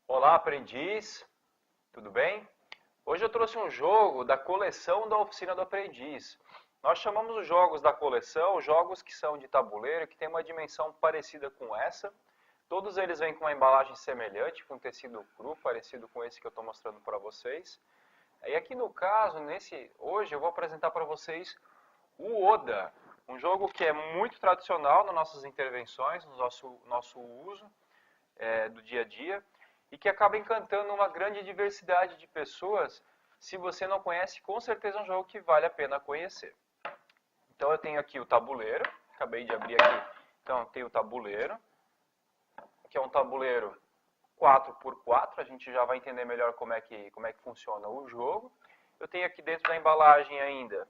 Olá, aprendiz, tudo bem? Hoje eu trouxe um jogo da coleção da Oficina do Aprendiz. Nós chamamos os jogos da coleção jogos que são de tabuleiro, que tem uma dimensão parecida com essa. Todos eles vêm com uma embalagem semelhante, com tecido cru, parecido com esse que eu estou mostrando para vocês. E aqui no caso, hoje eu vou apresentar para vocês o Oda, um jogo que é muito tradicional nas nossas intervenções, no nosso uso do dia a dia, e que acaba encantando uma grande diversidade de pessoas. Se você não conhece, com certeza é um jogo que vale a pena conhecer. Então eu tenho aqui o tabuleiro, acabei de abrir aqui. Então tem o tabuleiro, que é um tabuleiro 4x4, a gente já vai entender melhor como é que funciona o jogo. Eu tenho aqui dentro da embalagem ainda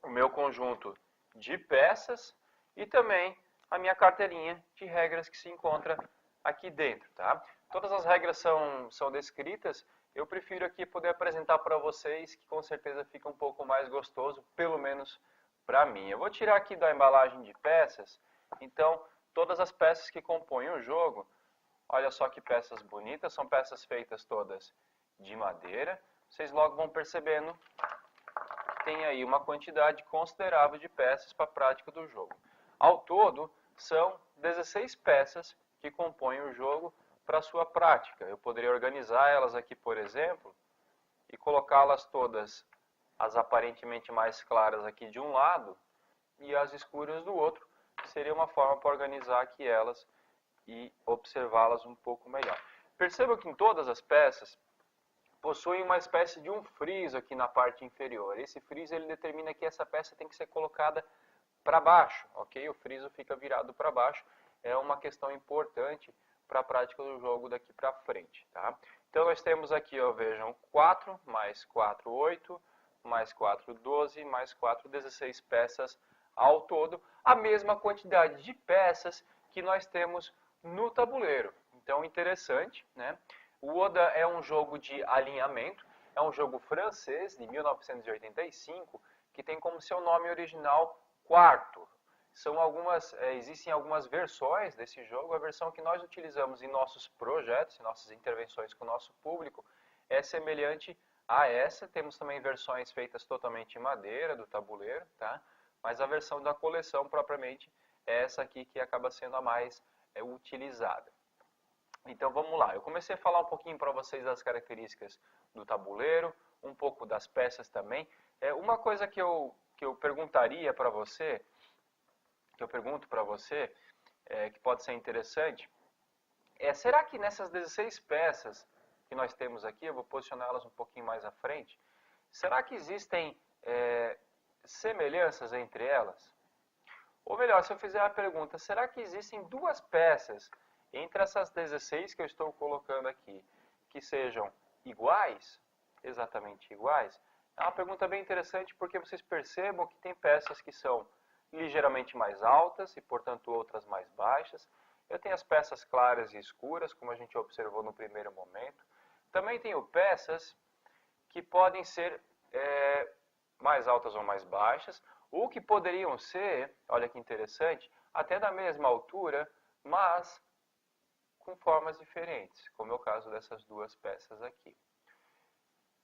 o meu conjunto de peças e também a minha carteirinha de regras que se encontra aqui dentro, tá? Todas as regras são descritas. Eu prefiro aqui poder apresentar para vocês, que com certeza fica um pouco mais gostoso, pelo menos para mim. Eu vou tirar aqui da embalagem de peças, então todas as peças que compõem o jogo, olha só que peças bonitas, são peças feitas todas de madeira. Vocês logo vão percebendo que tem aí uma quantidade considerável de peças para a prática do jogo. Ao todo, são 16 peças que compõem o jogo para a sua prática. Eu poderia organizar elas aqui, por exemplo, e colocá-las todas, as aparentemente mais claras aqui de um lado e as escuras do outro. Seria uma forma para organizar aqui elas e observá-las um pouco melhor. Perceba que em todas as peças possuem uma espécie de um friso aqui na parte inferior. Esse friso ele determina que essa peça tem que ser colocada para baixo, ok? O friso fica virado para baixo. É uma questão importante para a prática do jogo daqui para frente, tá? Então nós temos aqui, ó, vejam, 4 mais 4, 8, mais 4, 12, mais 4, 16 peças ao todo. A mesma quantidade de peças que nós temos no tabuleiro. Então interessante, né? O Oda é um jogo de alinhamento, é um jogo francês de 1985 que tem como seu nome original Quarto. Existem algumas versões desse jogo. A versão que nós utilizamos em nossos projetos, em nossas intervenções com o nosso público, é semelhante a essa. Temos também versões feitas totalmente em madeira do tabuleiro, tá? Mas a versão da coleção propriamente é essa aqui que acaba sendo a mais utilizada. Então vamos lá, eu comecei a falar um pouquinho para vocês das características do tabuleiro, um pouco das peças também. Uma coisa que eu perguntaria para você, que eu pergunto para você, que pode ser interessante, será que nessas 16 peças que nós temos aqui, eu vou posicioná-las um pouquinho mais à frente, será que existem semelhanças entre elas? Ou melhor, se eu fizer a pergunta, será que existem duas peças entre essas 16 que eu estou colocando aqui, que sejam iguais, exatamente iguais? É uma pergunta bem interessante porque vocês percebam que tem peças que são ligeiramente mais altas e, portanto, outras mais baixas. Eu tenho as peças claras e escuras, como a gente observou no primeiro momento. Também tenho peças que podem ser mais altas ou mais baixas, ou que poderiam ser, olha que interessante, até da mesma altura, mas com formas diferentes, como é o caso dessas duas peças aqui.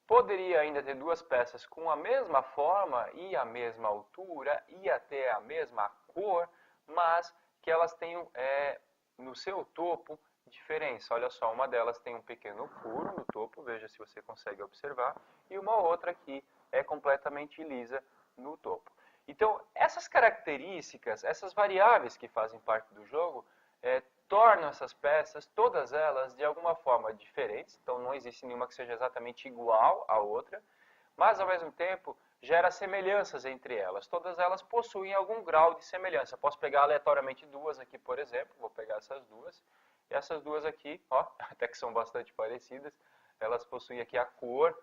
Poderia ainda ter duas peças com a mesma forma e a mesma altura e até a mesma cor, mas que elas tenham no seu topo diferença. Olha só, uma delas tem um pequeno furo no topo, veja se você consegue observar, e uma outra aqui é completamente lisa no topo. Então, essas características, essas variáveis que fazem parte do jogo, tornam essas peças, todas elas, de alguma forma diferentes. Então, não existe nenhuma que seja exatamente igual à outra, mas, ao mesmo tempo, gera semelhanças entre elas. Todas elas possuem algum grau de semelhança. Posso pegar aleatoriamente duas aqui, por exemplo. Vou pegar essas duas. E essas duas aqui, ó, até que são bastante parecidas, elas possuem aqui a cor,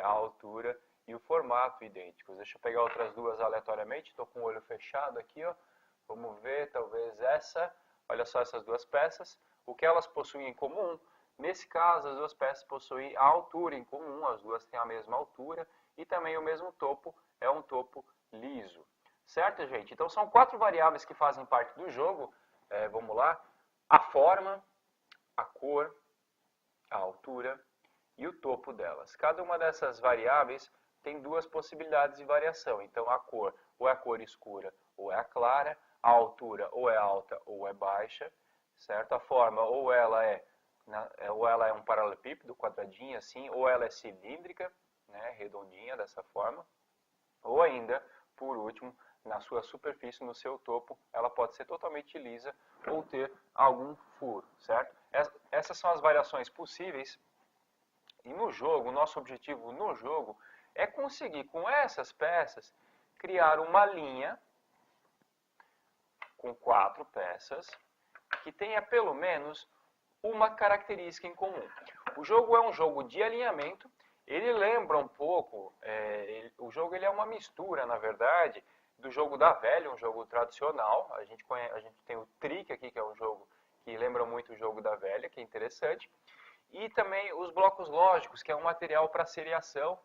a altura e o formato idênticos. Deixa eu pegar outras duas aleatoriamente. Estou com o olho fechado aqui, ó. Vamos ver, talvez essa. Olha só essas duas peças. O que elas possuem em comum? Nesse caso, as duas peças possuem a altura em comum. As duas têm a mesma altura. E também o mesmo topo, é um topo liso. Certo, gente? Então, são 4 variáveis que fazem parte do jogo. Vamos lá. A forma, a cor, a altura e o topo delas. Cada uma dessas variáveis tem duas possibilidades de variação. Então a cor, ou é a cor escura ou é a clara, a altura ou é alta ou é baixa, certo? A forma ou ela é um paralelepípedo, quadradinha assim, ou ela é cilíndrica, né, redondinha dessa forma, ou ainda, por último, na sua superfície, no seu topo, ela pode ser totalmente lisa ou ter algum furo, certo? Essas são as variações possíveis. E no jogo, o nosso objetivo no jogo é conseguir, com essas peças, criar uma linha com 4 peças que tenha pelo menos uma característica em comum. O jogo é um jogo de alinhamento. Ele lembra um pouco, o jogo ele é uma mistura, na verdade, do jogo da velha, um jogo tradicional. A gente tem o Trick aqui, que é um jogo que lembra muito o jogo da velha, que é interessante. E também os blocos lógicos, que é um material para seriação,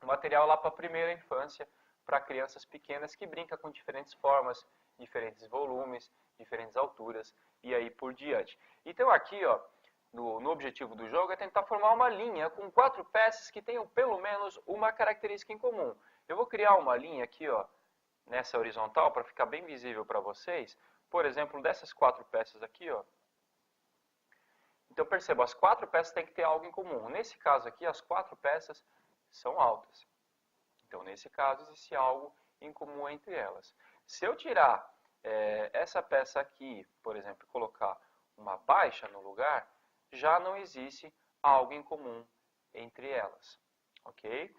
um material lá para a primeira infância, para crianças pequenas que brinca com diferentes formas, diferentes volumes, diferentes alturas e aí por diante. Então aqui, ó, no objetivo do jogo é tentar formar uma linha com 4 peças que tenham pelo menos uma característica em comum. Eu vou criar uma linha aqui, ó, nessa horizontal para ficar bem visível para vocês. Por exemplo, dessas 4 peças aqui, ó. Então perceba, as 4 peças têm que ter algo em comum. Nesse caso aqui, as 4 peças são altas. Então nesse caso existe algo em comum entre elas. Se eu tirar essa peça aqui, por exemplo, e colocar uma baixa no lugar, já não existe algo em comum entre elas, ok?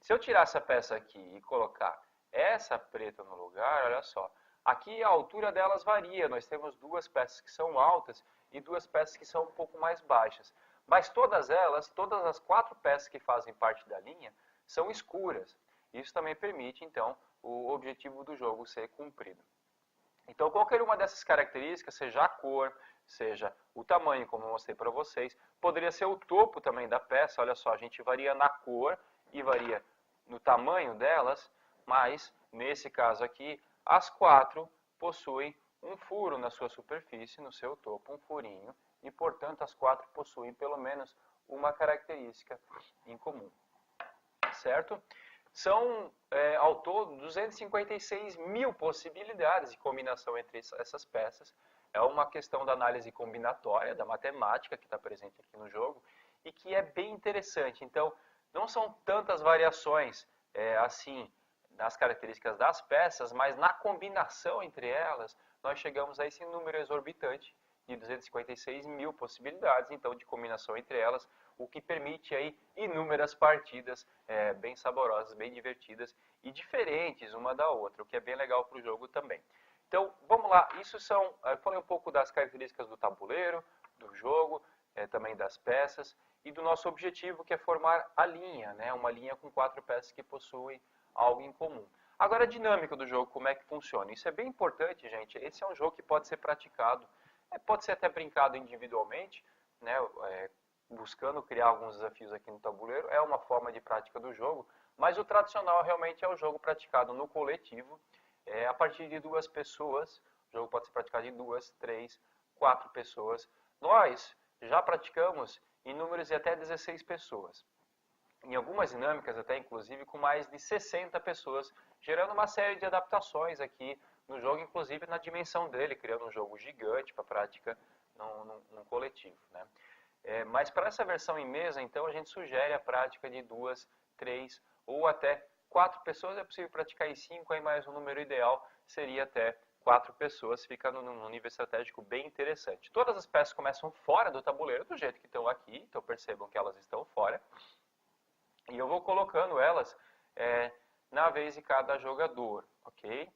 Se eu tirar essa peça aqui e colocar essa preta no lugar, olha só, aqui a altura delas varia, nós temos 2 peças que são altas e 2 peças que são um pouco mais baixas, mas todas as 4 peças que fazem parte da linha são escuras. Isso também permite, então, o objetivo do jogo ser cumprido. Então, qualquer uma dessas características, seja a cor, seja o tamanho, como eu mostrei para vocês, poderia ser o topo também da peça. Olha só, a gente varia na cor e varia no tamanho delas, mas, nesse caso aqui, as 4 possuem um furo na sua superfície, no seu topo, um furinho, e, portanto, as 4 possuem pelo menos uma característica em comum, certo? São, ao todo, 256 mil possibilidades de combinação entre essas peças. É uma questão da análise combinatória, da matemática que está presente aqui no jogo e que é bem interessante. Então, não são tantas variações assim nas características das peças, mas na combinação entre elas, nós chegamos a esse número exorbitante de 256 mil possibilidades, então, de combinação entre elas, o que permite aí inúmeras partidas bem saborosas, bem divertidas e diferentes uma da outra, o que é bem legal para o jogo também. Então, vamos lá, eu falei um pouco das características do tabuleiro, do jogo, também das peças e do nosso objetivo, que é formar a linha, né? Uma linha com 4 peças que possuem algo em comum. Agora, a dinâmica do jogo, como é que funciona? Isso é bem importante, gente. Esse é um jogo que pode ser praticado, pode ser até brincado individualmente, né? Buscando criar alguns desafios aqui no tabuleiro, é uma forma de prática do jogo, mas o tradicional realmente é o jogo praticado no coletivo, a partir de 2 pessoas. O jogo pode ser praticado de 2, 3, 4 pessoas. Nós já praticamos em números de até 16 pessoas. Em algumas dinâmicas, até inclusive com mais de 60 pessoas, gerando uma série de adaptações aqui no jogo, inclusive na dimensão dele, criando um jogo gigante para prática num coletivo, né? Mas para essa versão em mesa, então, a gente sugere a prática de 2, 3 ou até 4 pessoas. É possível praticar em 5, aí mais um número ideal seria até 4 pessoas, fica num nível estratégico bem interessante. Todas as peças começam fora do tabuleiro, do jeito que estão aqui, então percebam que elas estão fora. E eu vou colocando elas na vez de cada jogador, ok?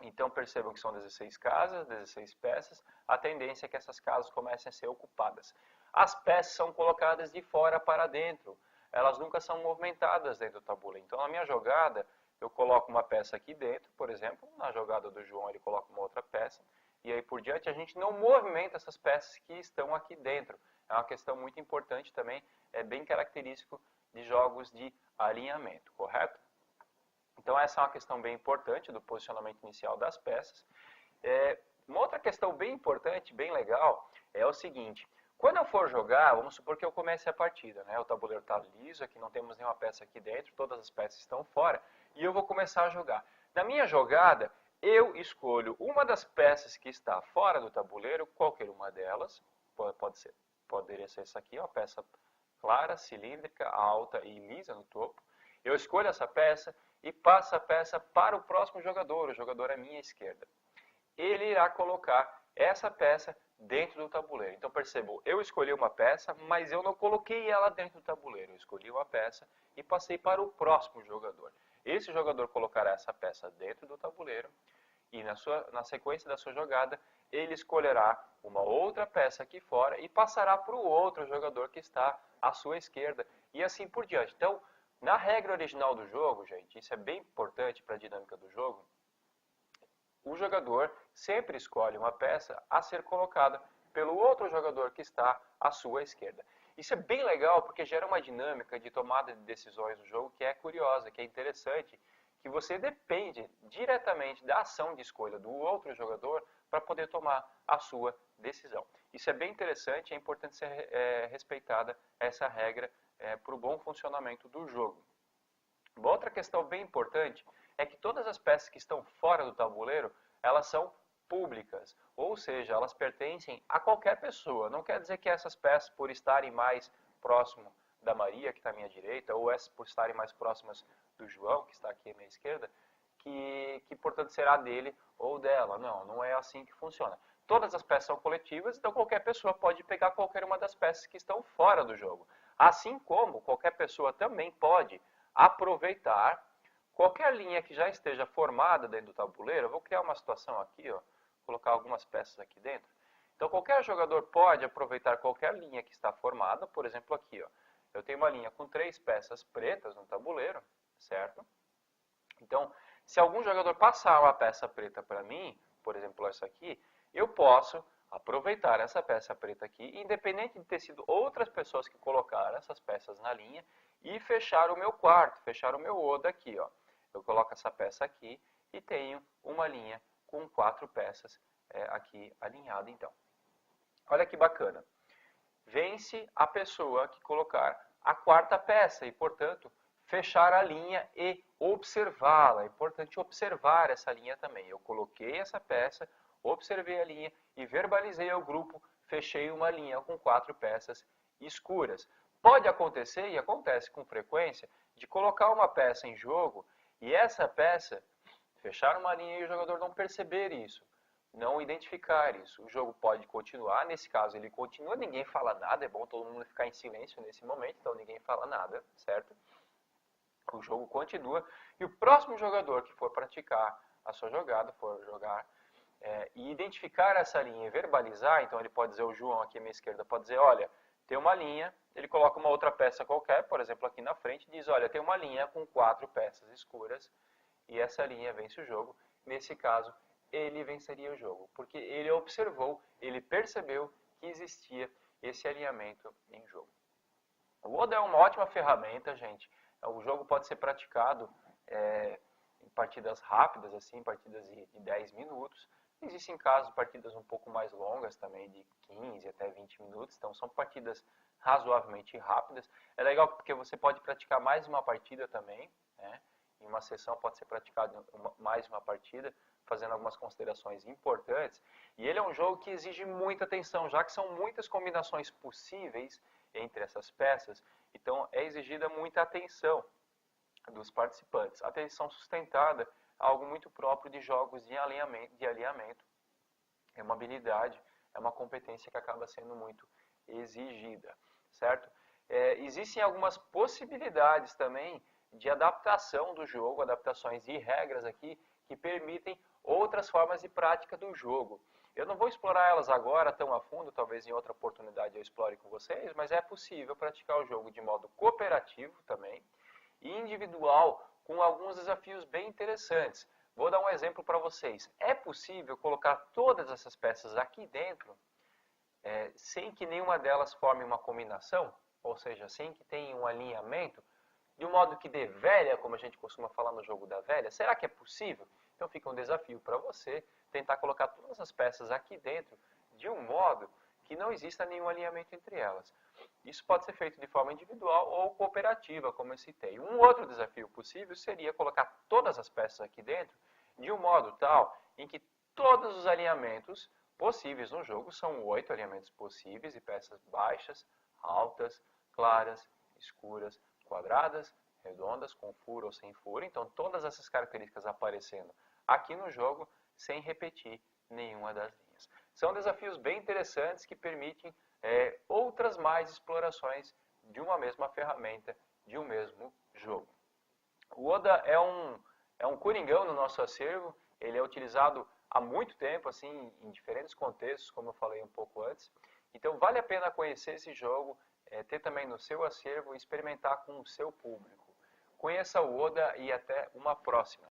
Então percebam que são 16 casas, 16 peças, a tendência é que essas casas comecem a ser ocupadas. As peças são colocadas de fora para dentro, elas nunca são movimentadas dentro do tabuleiro. Então na minha jogada, eu coloco uma peça aqui dentro, por exemplo, na jogada do João ele coloca uma outra peça, e aí por diante a gente não movimenta essas peças que estão aqui dentro. É uma questão muito importante também, é bem característico de jogos de alinhamento, correto? Então essa é uma questão bem importante do posicionamento inicial das peças. Uma outra questão bem importante, bem legal, é o seguinte. Quando eu for jogar, vamos supor que eu comece a partida, né? O tabuleiro está liso, aqui não temos nenhuma peça aqui dentro, todas as peças estão fora, e eu vou começar a jogar. Na minha jogada, eu escolho uma das peças que está fora do tabuleiro, qualquer uma delas, poderia ser essa aqui, uma peça clara, cilíndrica, alta e lisa no topo. Eu escolho essa peça e passo a peça para o próximo jogador, o jogador à minha esquerda. Ele irá colocar essa peça dentro do tabuleiro. Então percebam, eu escolhi uma peça, mas eu não coloquei ela dentro do tabuleiro. Eu escolhi uma peça e passei para o próximo jogador. Esse jogador colocará essa peça dentro do tabuleiro e na sequência da sua jogada, ele escolherá uma outra peça aqui fora e passará para o outro jogador que está à sua esquerda e assim por diante. Então, na regra original do jogo, gente, isso é bem importante para a dinâmica do jogo, o jogador sempre escolhe uma peça a ser colocada pelo outro jogador que está à sua esquerda. Isso é bem legal porque gera uma dinâmica de tomada de decisões no jogo que é curiosa, que é interessante, que você depende diretamente da ação de escolha do outro jogador para poder tomar a sua decisão. Isso é bem interessante e é importante ser respeitada essa regra para o bom funcionamento do jogo. Uma outra questão bem importante é que todas as peças que estão fora do tabuleiro, elas são públicas, ou seja, elas pertencem a qualquer pessoa. Não quer dizer que essas peças, por estarem mais próximo da Maria, que está à minha direita, ou essas por estarem mais próximas do João, que está aqui à minha esquerda, que portanto será dele ou dela. Não, não é assim que funciona. Todas as peças são coletivas, então qualquer pessoa pode pegar qualquer uma das peças que estão fora do jogo. Assim como qualquer pessoa também pode aproveitar qualquer linha que já esteja formada dentro do tabuleiro. Eu vou criar uma situação aqui, ó, colocar algumas peças aqui dentro. Então qualquer jogador pode aproveitar qualquer linha que está formada, por exemplo aqui, ó. Eu tenho uma linha com 3 peças pretas no tabuleiro, certo? Então, se algum jogador passar uma peça preta para mim, por exemplo essa aqui, eu posso aproveitar essa peça preta aqui, independente de ter sido outras pessoas que colocaram essas peças na linha, e fechar o meu quarto, fechar o meu Oda aqui, ó. Eu coloco essa peça aqui e tenho uma linha com 4 peças aqui alinhada, então. Olha que bacana. Vence a pessoa que colocar a 4ª peça e, portanto, fechar a linha e observá-la. É importante observar essa linha também. Eu coloquei essa peça, observei a linha e verbalizei ao grupo, fechei uma linha com 4 peças escuras. Pode acontecer, e acontece com frequência, de colocar uma peça em jogo e essa peça fechar uma linha e o jogador não perceber isso, não identificar isso. O jogo pode continuar, nesse caso ele continua, ninguém fala nada, é bom todo mundo ficar em silêncio nesse momento, então ninguém fala nada, certo? O jogo continua e o próximo jogador que for praticar a sua jogada, for jogar e identificar essa linha e verbalizar, então ele pode dizer, o João aqui à minha esquerda pode dizer, olha, tem uma linha, ele coloca uma outra peça qualquer, por exemplo aqui na frente, e diz, olha, tem uma linha com 4 peças escuras e essa linha vence o jogo. Nesse caso, ele venceria o jogo, porque ele observou, ele percebeu que existia esse alinhamento em jogo. O Oda é uma ótima ferramenta, gente. O jogo pode ser praticado em partidas rápidas, assim, partidas de 10 minutos. Existem casos de partidas um pouco mais longas também, de 15 até 20 minutos. Então, são partidas razoavelmente rápidas. É legal porque você pode praticar mais uma partida também, né? Em uma sessão pode ser praticado mais uma partida, fazendo algumas considerações importantes. E ele é um jogo que exige muita atenção, já que são muitas combinações possíveis entre essas peças. Então, é exigida muita atenção dos participantes. Atenção sustentada, algo muito próprio de jogos de alinhamento. É uma habilidade, é uma competência que acaba sendo muito exigida, certo? Existem algumas possibilidades também de adaptação do jogo, adaptações de regras aqui, que permitem outras formas de prática do jogo. Eu não vou explorar elas agora tão a fundo, talvez em outra oportunidade eu explore com vocês, mas é possível praticar o jogo de modo cooperativo também, e individual, com alguns desafios bem interessantes. Vou dar um exemplo para vocês. É possível colocar todas essas peças aqui dentro, sem que nenhuma delas forme uma combinação, ou seja, sem que tenha um alinhamento, de um modo que dê velha, como a gente costuma falar no jogo da velha. Será que é possível? Então fica um desafio para você tentar colocar todas as peças aqui dentro de um modo que não exista nenhum alinhamento entre elas. Isso pode ser feito de forma individual ou cooperativa, como eu citei. Um outro desafio possível seria colocar todas as peças aqui dentro de um modo tal em que todos os alinhamentos possíveis no jogo, são 8 alinhamentos possíveis e peças baixas, altas, claras, escuras, quadradas, redondas, com furo ou sem furo. Então, todas essas características aparecendo aqui no jogo sem repetir nenhuma das linhas. São desafios bem interessantes que permitem outras mais explorações de uma mesma ferramenta, de um mesmo jogo. O Oda é um coringão no nosso acervo, ele é utilizado há muito tempo, assim, em diferentes contextos, como eu falei um pouco antes. Então vale a pena conhecer esse jogo, ter também no seu acervo e experimentar com o seu público. Conheça o Oda e até uma próxima.